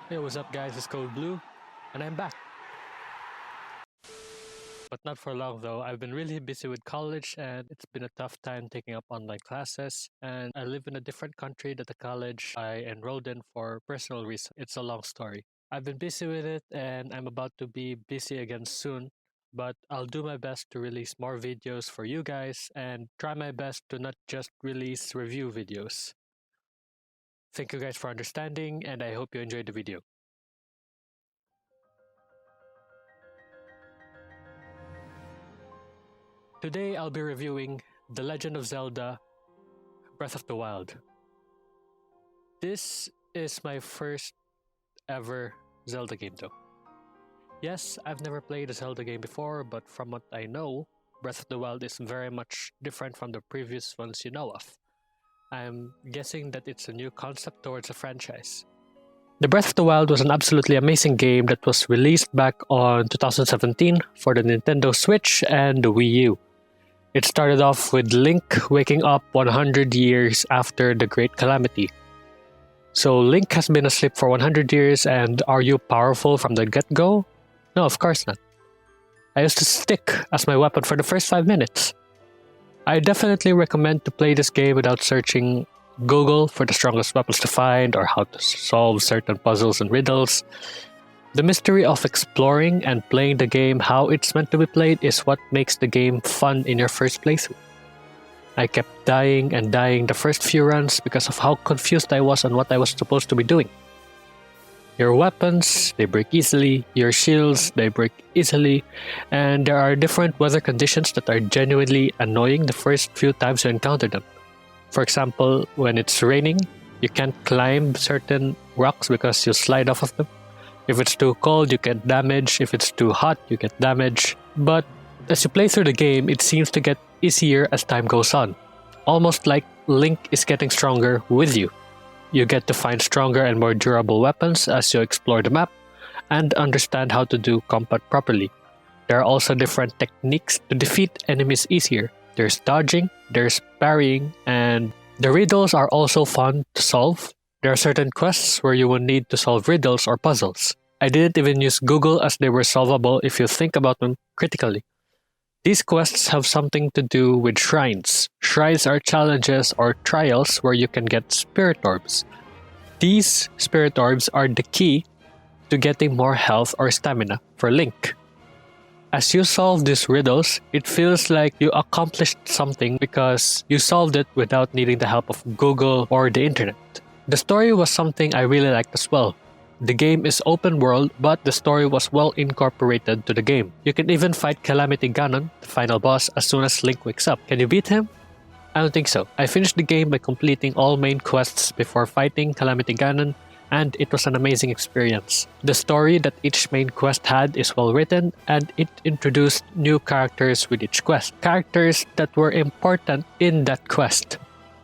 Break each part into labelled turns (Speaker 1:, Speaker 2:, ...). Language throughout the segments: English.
Speaker 1: Hey, what's up guys, it's Code Blue, and I'm back. But not for long though. I've been really busy with college and it's been a tough time taking up online classes, and I live in a different country than the college I enrolled in for personal reasons. It's a long story. I've been busy with it and I'm about to be busy again soon, but I'll do my best to release more videos for you guys and try my best to not just release review videos. Thank you guys for understanding and I hope you enjoyed the video. Today I'll be reviewing The Legend of Zelda Breath of the Wild. This is my first ever Zelda game though. Yes, I've never played a Zelda game before, but from what I know, Breath of the Wild is very much different from the previous ones you know of. I'm guessing that it's a new concept towards a franchise. The Breath of the Wild was an absolutely amazing game that was released back on 2017 for the Nintendo Switch and the Wii U. It started off with Link waking up 100 years after the Great Calamity. So Link has been asleep for 100 years, and are you powerful from the get-go? No, of course not. I used a stick as my weapon for the first 5 minutes. I definitely recommend to play this game without searching Google for the strongest weapons to find or how to solve certain puzzles and riddles. The mystery of exploring and playing the game how it's meant to be played is what makes the game fun in your first playthrough. I kept dying and dying the first few runs because of how confused I was on what I was supposed to be doing. Your weapons, they break easily, your shields, they break easily, and there are different weather conditions that are genuinely annoying the first few times you encounter them. For example, when it's raining, you can't climb certain rocks because you'll slide off of them. If it's too cold, you get damage. If it's too hot, you get damage. But as you play through the game, it seems to get easier as time goes on. Almost like Link is getting stronger with you. You get to find stronger and more durable weapons as you explore the map and understand how to do combat properly. There are also different techniques to defeat enemies easier. There's dodging, there's parrying, and the riddles are also fun to solve. There are certain quests where you will need to solve riddles or puzzles. I didn't even use Google as they were solvable if you think about them critically. These quests have something to do with shrines. Shrines are challenges or trials where you can get spirit orbs. These spirit orbs are the key to getting more health or stamina for Link. As you solve these riddles, it feels like you accomplished something because you solved it without needing the help of Google or the internet. The story was something I really liked as well. The game is open world, but the story was well incorporated to the game. You can even fight Calamity Ganon, the final boss, as soon as Link wakes up. Can you beat him? I don't think so. I finished the game by completing all main quests before fighting Calamity Ganon, and it was an amazing experience. The story that each main quest had is well written, and it introduced new characters with each quest. Characters that were important in that quest.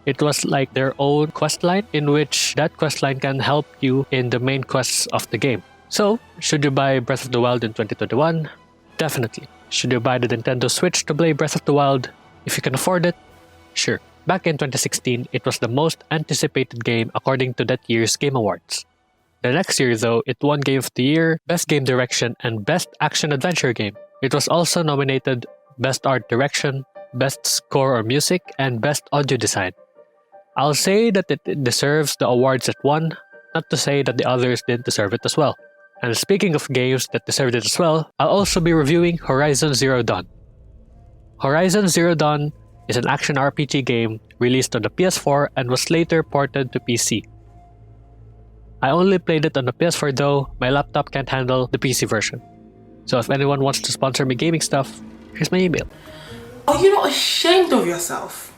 Speaker 1: It was like their own questline in which that questline can help you in the main quests of the game. So, should you buy Breath of the Wild in 2021? Definitely. Should you buy the Nintendo Switch to play Breath of the Wild? If you can afford it? Sure. Back in 2016, it was the most anticipated game according to that year's Game Awards. The next year though, it won Game of the Year, Best Game Direction, and Best Action Adventure Game. It was also nominated Best Art Direction, Best Score or Music, and Best Audio Design. I'll say that it deserves the awards it won, not to say that the others didn't deserve it as well. And speaking of games that deserved it as well, I'll also be reviewing Horizon Zero Dawn. Horizon Zero Dawn is an action RPG game released on the PS4 and was later ported to PC. I only played it on the PS4 though, my laptop can't handle the PC version. So if anyone wants to sponsor me gaming stuff, here's my email.
Speaker 2: Are you not ashamed of yourself?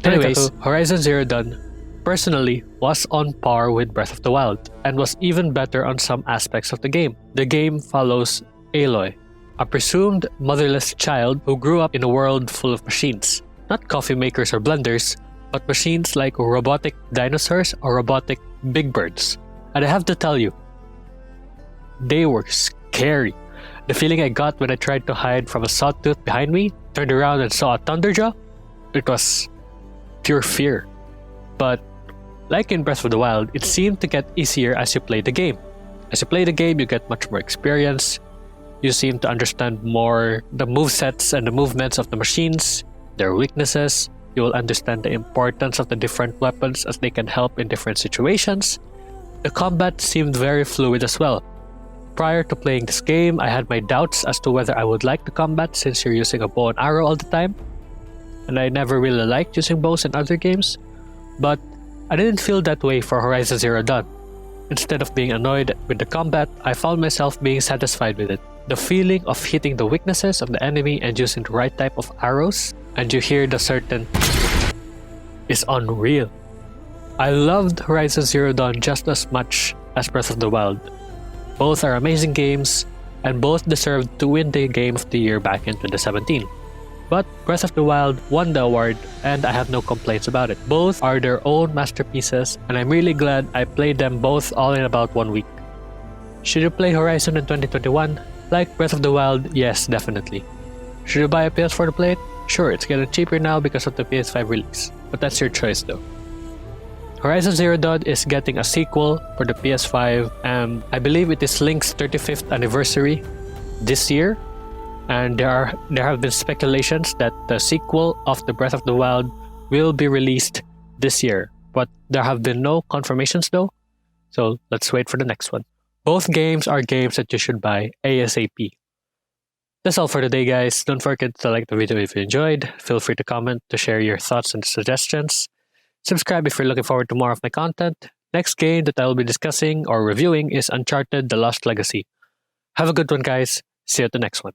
Speaker 1: Anyways, Horizon Zero Dawn personally was on par with Breath of the Wild and was even better on some aspects of the game. The game follows Aloy, a presumed motherless child who grew up in a world full of machines. Not coffee makers or blenders, but machines like robotic dinosaurs or robotic big birds. And I have to tell you, they were scary. The feeling I got when I tried to hide from a sawtooth behind me, turned around and saw a thunderjaw, it was pure fear. But Like in Breath of the Wild, it seemed to get easier as you play the game. As you play the game, you get much more experience. You seem to understand more the movesets and the movements of the machines, their weaknesses. You will understand the importance of the different weapons as they can help in different situations. The combat seemed very fluid as well. Prior to playing this game, I had my doubts as to whether I would like the combat since you're using a bow and arrow all the time. And I never really liked using bows in other games. But I didn't feel that way for Horizon Zero Dawn. Instead of being annoyed with the combat, I found myself being satisfied with it. The feeling of hitting the weaknesses of the enemy and using the right type of arrows, and you hear the certain is unreal. I loved Horizon Zero Dawn just as much as Breath of the Wild. Both are amazing games, and both deserved to win the Game of the Year back in 2017. But Breath of the Wild won the award, and I have no complaints about it. Both are their own masterpieces, and I'm really glad I played them both all in about 1 week. Should you play Horizon in 2021? Like Breath of the Wild, yes, definitely. Should you buy a PS4 to play it? Sure, it's getting cheaper now because of the PS5 release, but that's your choice though. Horizon Zero Dawn is getting a sequel for the PS5, and I believe it is Link's 35th anniversary this year. And there have been speculations that the sequel of the Breath of the Wild will be released this year, but there have been no confirmations though, so let's wait for the next one. Both games are games that you should buy ASAP. That's all for today, guys. Don't forget to like the video if you enjoyed. Feel free to comment to share your thoughts and suggestions. Subscribe if you're looking forward to more of my content. Next game that I will be discussing or reviewing is Uncharted: The Lost Legacy. Have a good one, guys. See you at the next one.